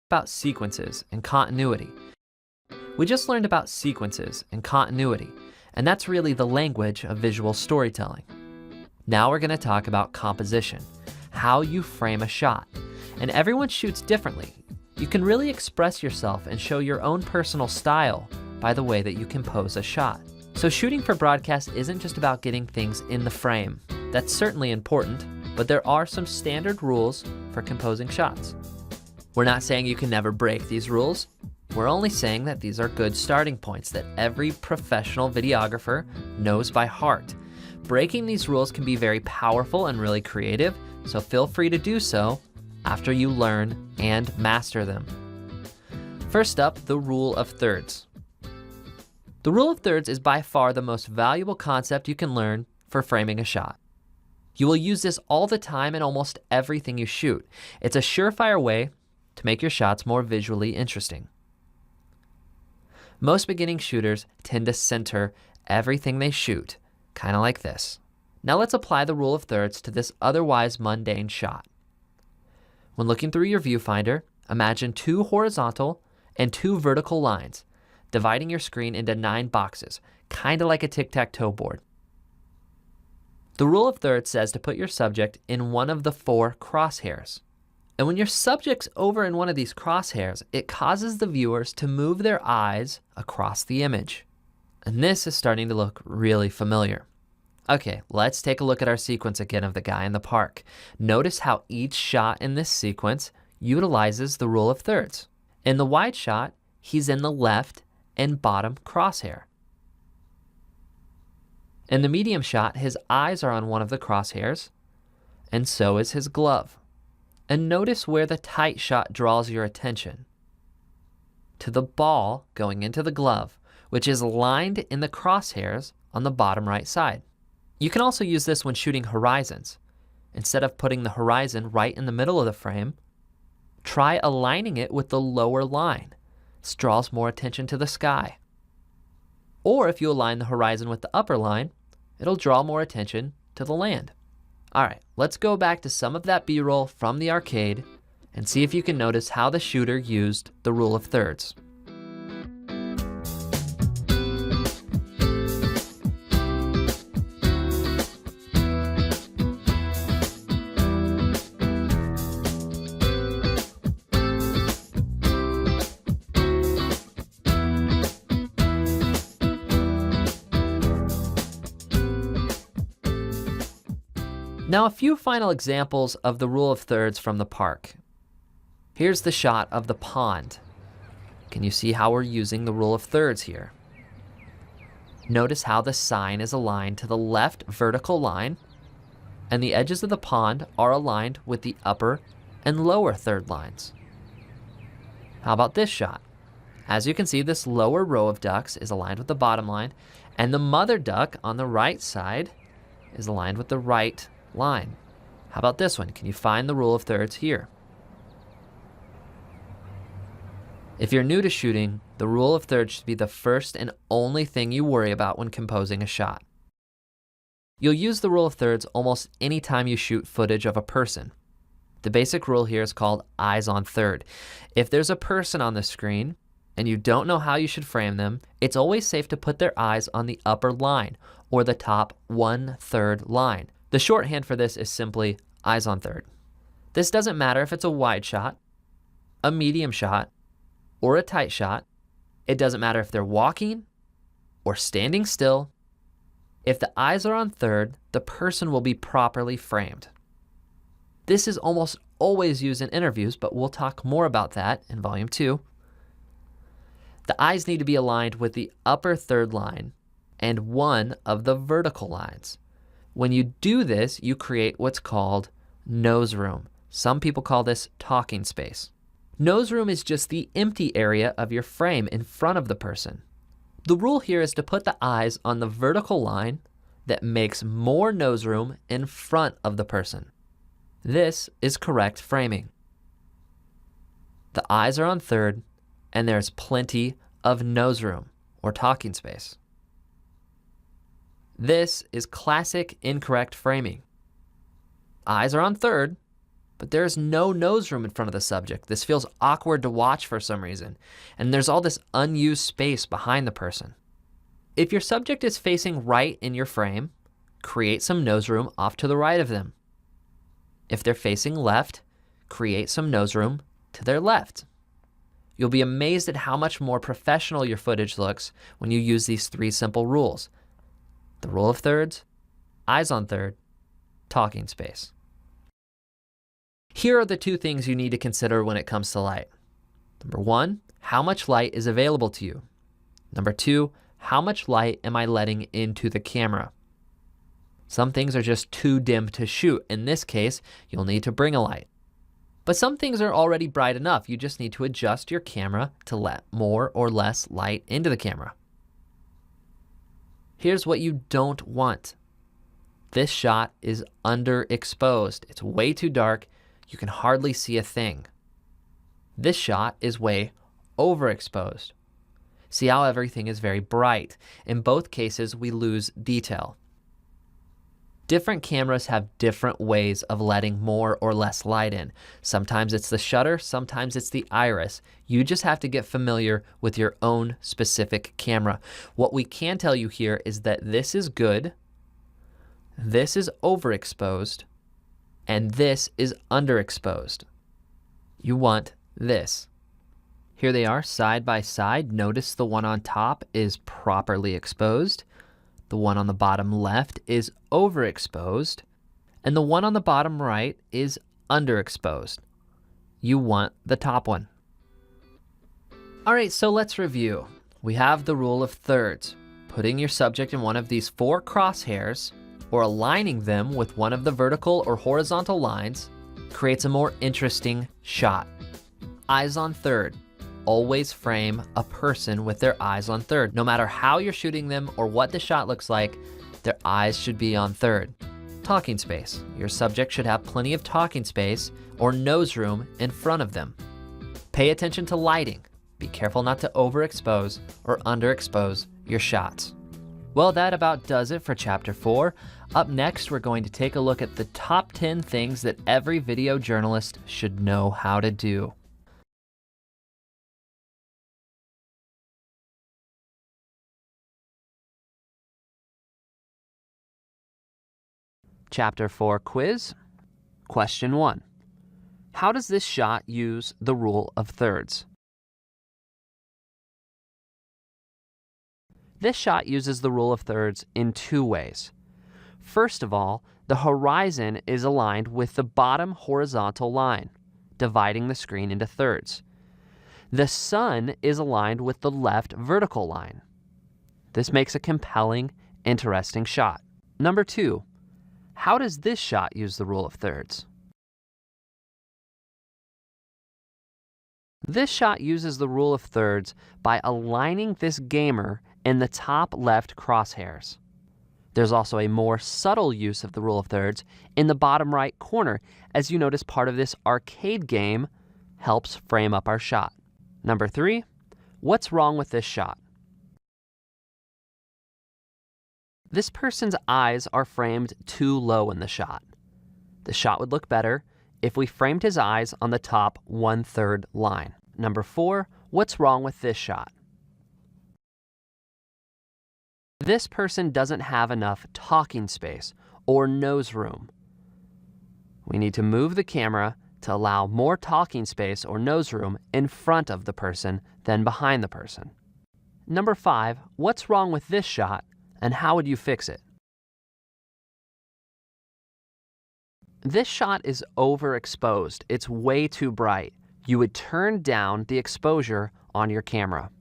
about sequences and continuity. We just learned about sequences and continuity, and that's really the language of visual storytelling. Now we're going to talk about composition, how you frame a shot. And everyone shoots differently. You can really express yourself and show your own personal style by the way that you compose a shot. So shooting for broadcast isn't just about getting things in the frame. That's certainly important, but there are some standard rules for composing shots. We're not saying you can never break these rules. We're only saying that these are good starting points that every professional videographer knows by heart. Breaking these rules can be very powerful and really creative, so feel free to do so after you learn and master them. First up, the rule of thirds. The rule of thirds is by far the most valuable concept you can learn for framing a shot. You will use this all the time in almost everything you shoot. It's a surefire way to make your shots more visually interesting. Most beginning shooters tend to center everything they shoot, kind of like this. Now let's apply the rule of thirds to this otherwise mundane shot. When looking through your viewfinder, imagine 2 horizontal and 2 vertical lines, dividing your screen into 9 boxes, kind of like a tic-tac-toe board. The rule of thirds says to put your subject in one of the 4 crosshairs. And when your subject's over in one of these crosshairs, it causes the viewers to move their eyes across the image. And this is starting to look really familiar. Okay, let's take a look at our sequence again of the guy in the park. Notice how each shot in this sequence utilizes the rule of thirds. In the wide shot, he's in the left and bottom crosshair. In the medium shot, his eyes are on one of the crosshairs, and so is his glove. And notice where the tight shot draws your attention. To the ball going into the glove, which is lined in the crosshairs on the bottom right side. You can also use this when shooting horizons. Instead of putting the horizon right in the middle of the frame, try aligning it with the lower line. This draws more attention to the sky. Or if you align the horizon with the upper line, it'll draw more attention to the land. All right, let's go back to some of that B-roll from the arcade and see if you can notice how the shooter used the rule of thirds. Now a few final examples of the rule of thirds from the park. Here's the shot of the pond. Can you see how we're using the rule of thirds here? Notice how the sign is aligned to the left vertical line, and the edges of the pond are aligned with the upper and lower third lines. How about this shot? As you can see, this lower row of ducks is aligned with the bottom line, and the mother duck on the right side is aligned with the right line. How about this one? Can you find the rule of thirds here? If you're new to shooting, the rule of thirds should be the first and only thing you worry about when composing a shot. You'll use the rule of thirds almost any time you shoot footage of a person. The basic rule here is called eyes on third. If there's a person on the screen and you don't know how you should frame them, it's always safe to put their eyes on the upper line or the top 1/3 line. The shorthand for this is simply eyes on third. This doesn't matter if it's a wide shot, a medium shot, or a tight shot. It doesn't matter if they're walking or standing still. If the eyes are on third, the person will be properly framed. This is almost always used in interviews, but we'll talk more about that in Volume 2. The eyes need to be aligned with the upper third line and one of the vertical lines. When you do this, you create what's called nose room. Some people call this talking space. Nose room is just the empty area of your frame in front of the person. The rule here is to put the eyes on the vertical line that makes more nose room in front of the person. This is correct framing. The eyes are on third, and there's plenty of nose room or talking space. This is classic incorrect framing. Eyes are on third, but there is no nose room in front of the subject. This feels awkward to watch for some reason, and there's all this unused space behind the person. If your subject is facing right in your frame, create some nose room off to the right of them. If they're facing left, create some nose room to their left. You'll be amazed at how much more professional your footage looks when you use these 3 simple rules. The rule of thirds, eyes on third, talking space. Here are the 2 things you need to consider when it comes to light. Number 1, how much light is available to you? Number 2, how much light am I letting into the camera? Some things are just too dim to shoot. In this case, you'll need to bring a light. But some things are already bright enough. You just need to adjust your camera to let more or less light into the camera. Here's what you don't want. This shot is underexposed. It's way too dark. You can hardly see a thing. This shot is way overexposed. See how everything is very bright. In both cases, we lose detail. Different cameras have different ways of letting more or less light in. Sometimes it's the shutter, sometimes it's the iris. You just have to get familiar with your own specific camera. What we can tell you here is that this is good, this is overexposed, and this is underexposed. You want this. Here they are side by side. Notice the one on top is properly exposed. The one on the bottom left is overexposed, and the one on the bottom right is underexposed. You want the top one. All right, so let's review. We have the rule of thirds, putting your subject in one of these 4 crosshairs or aligning them with one of the vertical or horizontal lines creates a more interesting shot. Eyes on third. Always frame a person with their eyes on third. No matter how you're shooting them or what the shot looks like, their eyes should be on third. Talking space. Your subject should have plenty of talking space or nose room in front of them. Pay attention to lighting. Be careful not to overexpose or underexpose your shots. Well, that about does it for Chapter 4. Up next, we're going to take a look at the top 10 things that every video journalist should know how to do. Chapter 4 quiz. Question 1. How does this shot use the rule of thirds? This shot uses the rule of thirds in 2 ways. First of all, the horizon is aligned with the bottom horizontal line, dividing the screen into thirds. The sun is aligned with the left vertical line. This makes a compelling, interesting shot. Number 2. How does this shot use the rule of thirds? This shot uses the rule of thirds by aligning this gamer in the top left crosshairs. There's also a more subtle use of the rule of thirds in the bottom right corner, as you notice part of this arcade game helps frame up our shot. Number 3, what's wrong with this shot? This person's eyes are framed too low in the shot. The shot would look better if we framed his eyes on the top 1/3 line. Number 4, what's wrong with this shot? This person doesn't have enough talking space or nose room. We need to move the camera to allow more talking space or nose room in front of the person than behind the person. Number 5, what's wrong with this shot and how would you fix it? This shot is overexposed. It's way too bright. You would turn down the exposure on your camera.